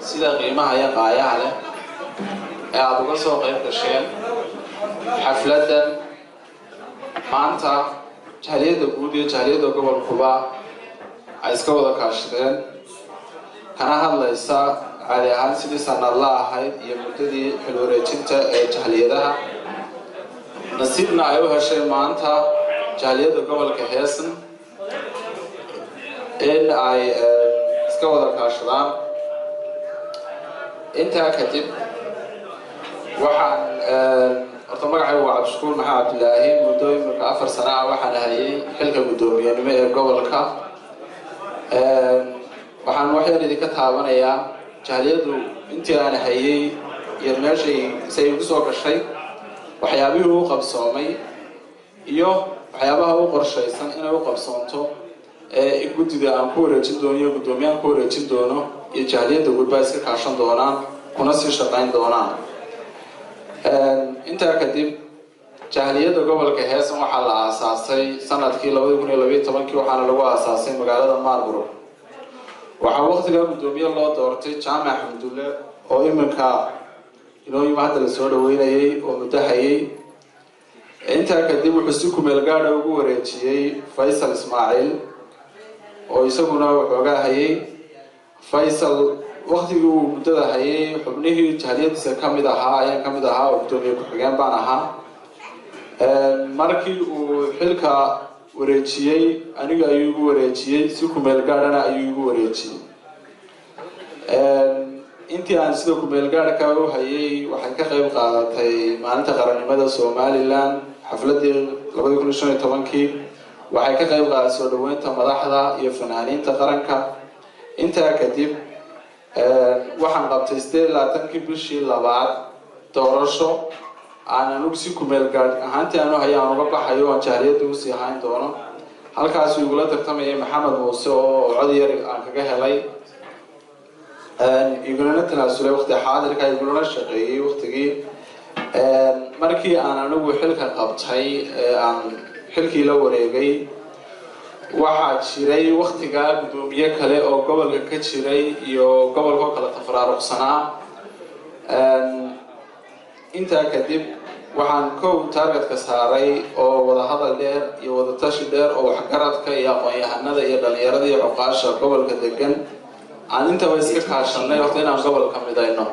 sida qiimaha iyo qaayaha leh ee aad uga soo qayb gasheen xafladdan maanta jaaliyadda guud iyo jaaliyadda gobolkuba ay iska wada kaashadeen kana hadlaysa caadi ahaan sidii sanadla ahayd iyo muddadii xil wareejinta ee jaaliyadaha nasiibna ay u heshay maanta jaaliyadda gobolka Heesan in ay iska wada kaashadaan intaa kadib waxaan horta magacaygu waa Cabdishakuur Maxamed Cabdilaahi muddo imika 4 sano ah waxaan hayay xilka guddoomiyenimo ee gobolka waxaan waxyar idinka taabanayaa jaaliyaddu intii aan hayay iyo meeshay say ugu soo gashay waxyaabihii uu qabsoomay iyo waxyaabaha uu qorshaysan inay u qabsoonto guddida aan ku wareejin doono iyo guddoomiyaha ku wareejin doono iyo jaaliyadda gudba iska kaashan doonaan kuna sii shaqayn doonaan intaa kadib jaaliyadda gobolka Heesan waxaa la aasaasay sanadkii 2012 waxaana lagu aasaasay magaalada Marlborough waxaa waqtiga guddoomiye loo doortay Jaamac Xamdulle oo iminka inoo yimaada la soo dhaweynayay oo muddo hayay intaa kadib wuxuu si ku meel gaar ah ugu wareejiyay Faysal Ismaaciil oo isaguna wuxuu hayay Faysal waqtigii uu muddada hayay xubnihii jaaliyaddiisa kamid ahaa oo guddoomiye ku-xigeen baan ahaa markii uu xilka wareejiyay aniga ayuu ugu wareejiyay si ku meel gaarana ayuu ugu wareejiyay intii aan sida ku meel gaarka u hayay waxay ka qayb qaadatay maalinta qarannimada Somaliland xafladii 2015 waxay ka qayb qaadatay soo dhaweynta madaxda iyo fanaaniinta qaranka intaa kadib waxaan qabtay 28 bishii labaad doorasho aan anigu si ku meel gaar ahaantii aanu hayaan uga baxayo oo jaaliyadda u sii hayn doono halkaas uu igula tartamayay Maxamed Muuse oo cod yar aan kaga helay iguna tanaasulay waqti xaadirka iguna shaqeeyay waqtigii markii aan anigu xilka qabtay aan xilkii la wareegay waxaa jiray waqtiga guddoomiye kale oo gobolka ka jiray iyo gobolka kala tafaraaruqsanaa intaa kadib waxaan targetka saaray oo wada hadal dheer iyo wada tashi dheer oo waxgaradka iyo aqoon-yahanada iyo dhalinyarada iyo cuqaasha gobolka degan aan intaba iska kaashanay waqti inaan gobolka midayno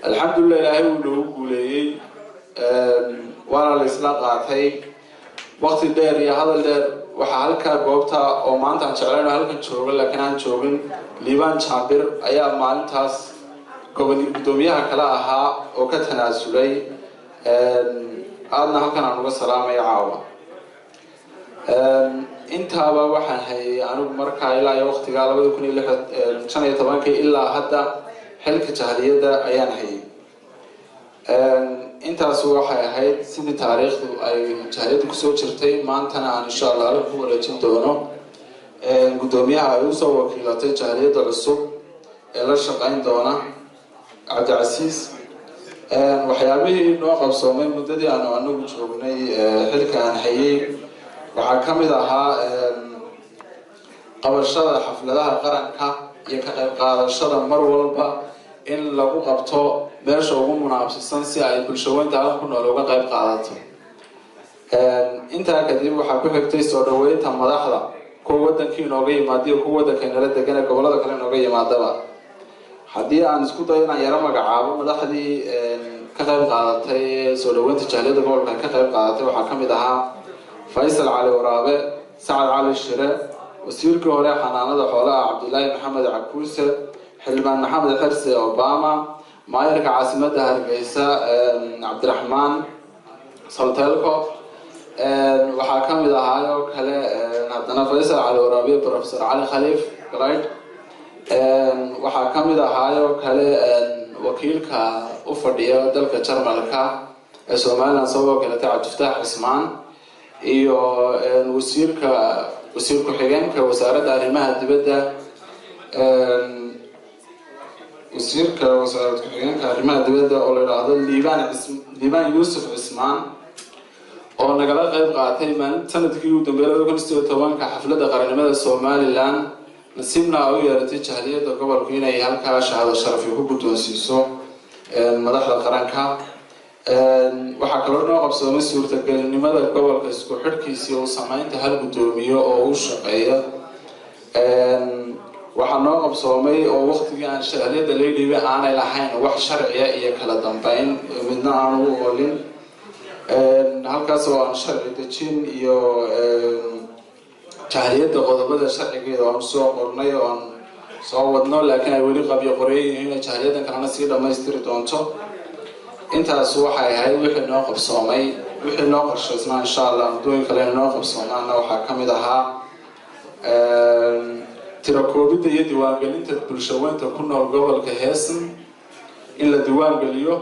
alxamdulillah ilaahay uu nagu guuleeyey waana la isla qaatay waqti dheer iyo hadal dheer waxaa halkaa goobta oo maanta aan jeclayno halkan joogo laakiin aan joogin Liibaan Jaambir ayaa maalintaas guddoomiyaha kale ahaa oo ka tanaasulay aadna halkan aan uga salaamay caawa intaaba waxaan hayay anigu markaa ilaa iyo waqtiga 2015 ilaa hadda xilka jaaliyadda ayaan hayay intaas waxay ahayd sidii taariikhdu ay jaaliyadda kusoo jirtay maantana aan insha Allah ku wareejin doono guddoomiyaha ay u soo wakiilatay jaaliyadda cusub ee la shaqayn doona Cabdicasiis waxyaabihii noo qabsoomay muddadii aan anagu joognay xilka aan hayay waxaa kamid ahaa qabashada xafladaha qaranka iyo ka qayb qaadashada mar walba in lagu qabto meesha ugu munaasabsan si ay bulshooyinka halka ku nool uga qayb qaadato intaa kadib waxaa ku xigtay soo dhaweynta madaxda kuwa wadankii inooga yimaadiyo kuwa wadanka nala degan ee gobolada kale inooga yimaadaba haddii aan isku dayo inaan yaro magacaabo madaxdii ka qayb qaadatay soo dhaweynta jaaliyadda gobolka ka qayb qaadatay waxaa kamid ahaa Faysal Cali Waraabe Sacad Cali Shire wasiirkii hore xanaanada xoolaha Cabdilaahi Maxamed Cakuuse xildhibaan Maxamed Xirsi Obama maayarka caasimadda Hargeysa Cabdiraxmaan Saltelko waxaa kamid ahaa oo kale haddana Faysal Cali Waraabe Professor Cali Khaliif Galayd waxaa kamid ahaa oo kale wakiilka u fadhiya dalka Jarmalka ee Soomaaliland soo wakiilatay Cabdifataax Cismaan iyo wasiir ku-xigeenka wasaaradda arrimaha dibadda wasiirka wasaaradda ku-xigeenka arrimaha dibadda oo la yiraahdo Liibaan Yuusuf Cismaan oo nagala qayb qaatay sanadkii u dambeeyay 2017 xafladda qarannimada Somaliland nasiibna u yeelatay jahaliyadda gobolku inay halkaa shahaado sharafi ku guddoonsiiso madaxda qaranka. waxaa kaloo noo qabsoomay suurtagelinimada gobolka isku xidhkiisii uu samaynta hal guddoomiye oo u shaqeeya. waxaa noo qabsoomay oo waqtigii aan jahaliyadda laga dhiibay aanay lahayn wax sharciya iyo kala dambeyn midna aan u oolin. halkaas oo aan sharci dejin iyo jahaliyadda qodobada sharcigeeda aan soo qornay oo aan soo wadno, laakiin ay weli qabyo qoreeyihiin jahaliyaddan kalena sii dhammaystiri doonto. intaas waxay ahayd wixii noo qabsoomay. wixii noo qorshaysnaa insha allah muddooyin kale noo qabsoomaana waxaa ka mid ahaa tirakoobidda iyo diiwaangelinta bulshaweynta ku nool gobolka Heesan in la diiwaangeliyo.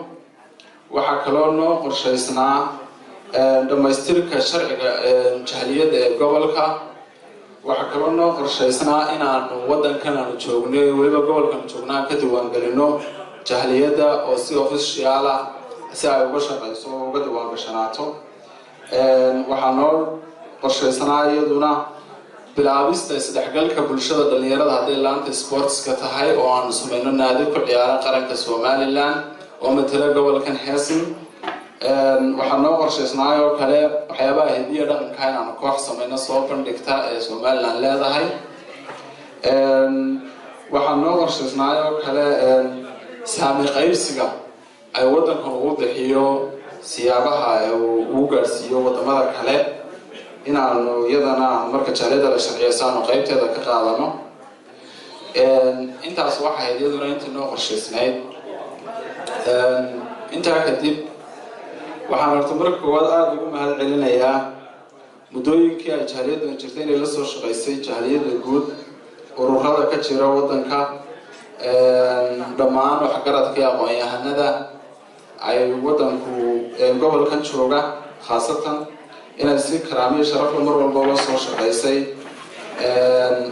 waxaa kaloo noo qorshaysnaa dhammaystirka sharciga jahaliyadda ee gobolka. waxaa kaloo noo qorshaysnaa inaanu waddankan aanu joognay weliba gobolkan joognaa ka diiwaangelino jahaliyadda oo si official ah si ay uga shaqayso oo uga diiwaangashanaato. waxaa noo qorshaysnaa iyaduna bilaabista isdhexgalka bulshada dhalinyarada hadday laanta sportska tahay oo aanu samayno naadi ku ciyaara qaranka Somaliland oo matala gobolkan Heesan. waxaa noo qorshaysnaa oo kale waxyaabaha hidiya dhaqanka inaanu koox samayno soo bandhigta ee Somaliland leedahay. waxaa noo qorshaysnaa oo kale saami qaybsiga ay waddanka ugu bixiyo siyaabaha uu gaarsiiyo wadamada kale inaanu iyadana marka jahaliyadda la sharciyeysaano qaybteeda ka qaadano. intaas waxay iyaduna intii noo qorshaysnayd. intaa kadib waxaan horta marka koowaad aada ugu mahad celinayaa muddooyinkii ay jahaliyaddan jirtay inay la soo shaqaysay jahaliyadda guud, ururada ka jira waddanka, dhammaan waxgaradka iyo aqoon-yahanada ay waddanku gobolkan jooga khaasatan inay si karaamiyo sharafla mar walba uga soo shaqaysay.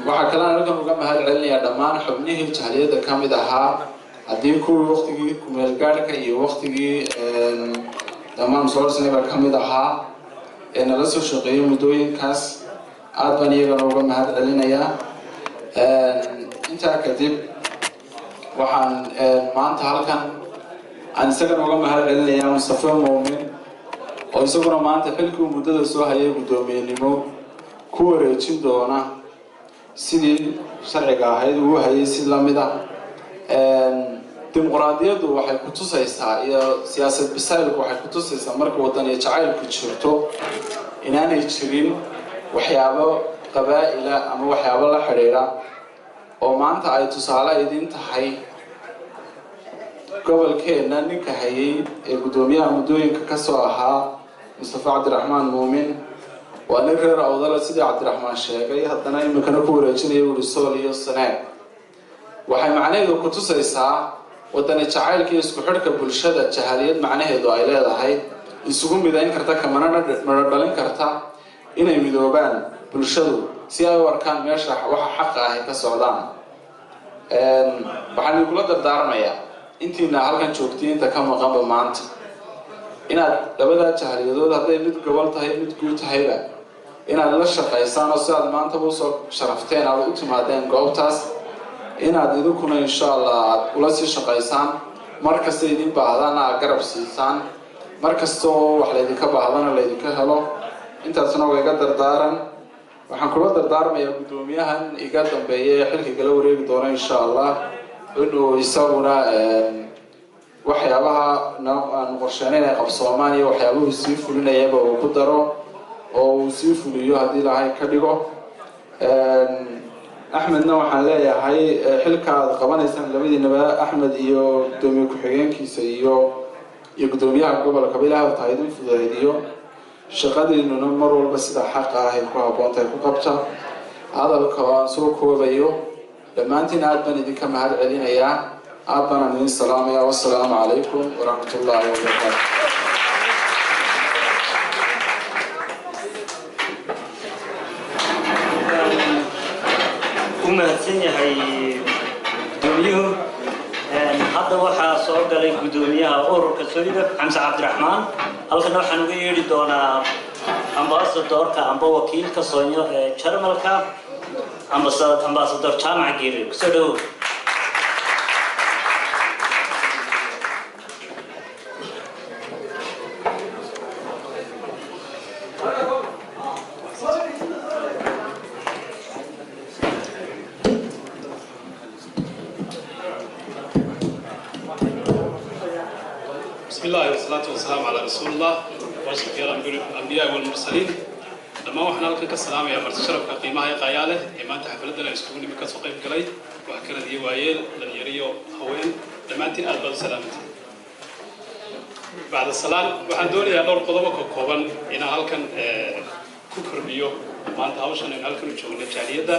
waxaa kale aan halkan uga mahad celinayaa dhammaan xubnihii jahaliyadda ka mid ahaa, haddii kuwii waqtigii kumeelgaadhka iyo waqtigii dhammaan soorsinaba ka mid ahaa ee nala soo shaqeeyay muddooyinkaas. aad baan iyagana uga mahad celinayaa. intaa kadib waxaan maanta halkan aan isagana uga mahad celinayaa Mustafa Muumin oo isaguna maanta xilkii muddada soo hayay guddoomiyenimo ku wareejin doona sidii sharciga ahayd uu hayay si la mid ah. dimuqraadiyaddu waxay ku tusaysaa iyo siyaasad bisaylku waxay ku tusaysaa marka waddan iyo jacaylku jirto inaanay jirin waxyaabo qabaa'ila ama waxyaabo la xidhiidha oo maanta ay tusaale idin tahay. gobolkeenna ninka hayay ee guddoomiyaha muddooyinka ka soo ahaa Mustafa Cabdiraxmaan Muumin waa nin reer Awdal sidii Cabdiraxmaan sheegay, haddana iminkana ku wareejinaya weli Sool iyo Sanaag. waxay macnaheedu ku tusaysaa waddan jacaylka iyo isku xidhka bulshada jahaliyad macnaheedu ay leedahay isugu midayn karta kamana dhalin karta inay midoobaan bulshadu si ay u arkaan meesha waxa xaqa ah ka socdaan. waxaan igula dardaarmayaa intiina halkan joogtay inta ka maqanba maanta inaad labada jahaliyadood hadday mid gobol tahay mid guud tahayba inaad la shaqaysaan oo si aad maanta u soo sharafteen aad u timaadeen goobtaas inaad idinkuna insha allah aad ula sii shaqaysaan. markasta idin baahdana aad garab siisaan, markastoo wax laydinka baahdana laydinka helo. intaasna waa iga dardaaran. waxaan kula dardaarmayaa guddoomiyahan iga dambeeya ee xilka kala wareegi doona insha allah inuu isaguna waxyaabaha aan qorsheenayn ay qabsoomaan iyo waxyaabuhu sii fulinayaba uu ku daro oo uu sii fuliyo haddii ilaahay ka dhigo. axmedna waxaan leeyahay xilka aad qabanaysaan labadiinaba, axmed iyo guddoomiye ku-xigeenkiisa iyo guddoomiyaha gobolka ilaahay taa idin fudaydiyo shaqadiinuna mar walba sida xaqa ah ay ku habboontahay ku qabta. hadalka aan soo koobayo dhammaantiin aad baan idinka mahad celinayaa. aad baan idin salaamayaa. wassalaamu calaykum waraxmatullaahi wabarakaatu. mahadsan yahay gudoomiyuhu. hadda waxaa soo galay guddoomiyaha ururka Soolida Xamse Cabdiraxmaan. halkan waxaan uga yeeri doonaa ambassadorka amba wakiilka Soonyo ee Jarmalka ambassador Jaamac Geeri kusoo dhawow. بسم الله والصلاة والسلام على رسول الله وأشرف الأنبياء والمرسلين. لما وحنا لك السلام يا مرت شرف قيمة هي قيالة إما أنت حفلتنا يسكوني من كسوق قلي وحكنا دي وعيل لنيريو هوين لما أنت ألبس سلامتي. بعد الصلاة وحدوني يا دور قدومك كوبان إن هالكن كوكر بيو ما أنت هاوشان إن هالكن تشوفون الجالية ده.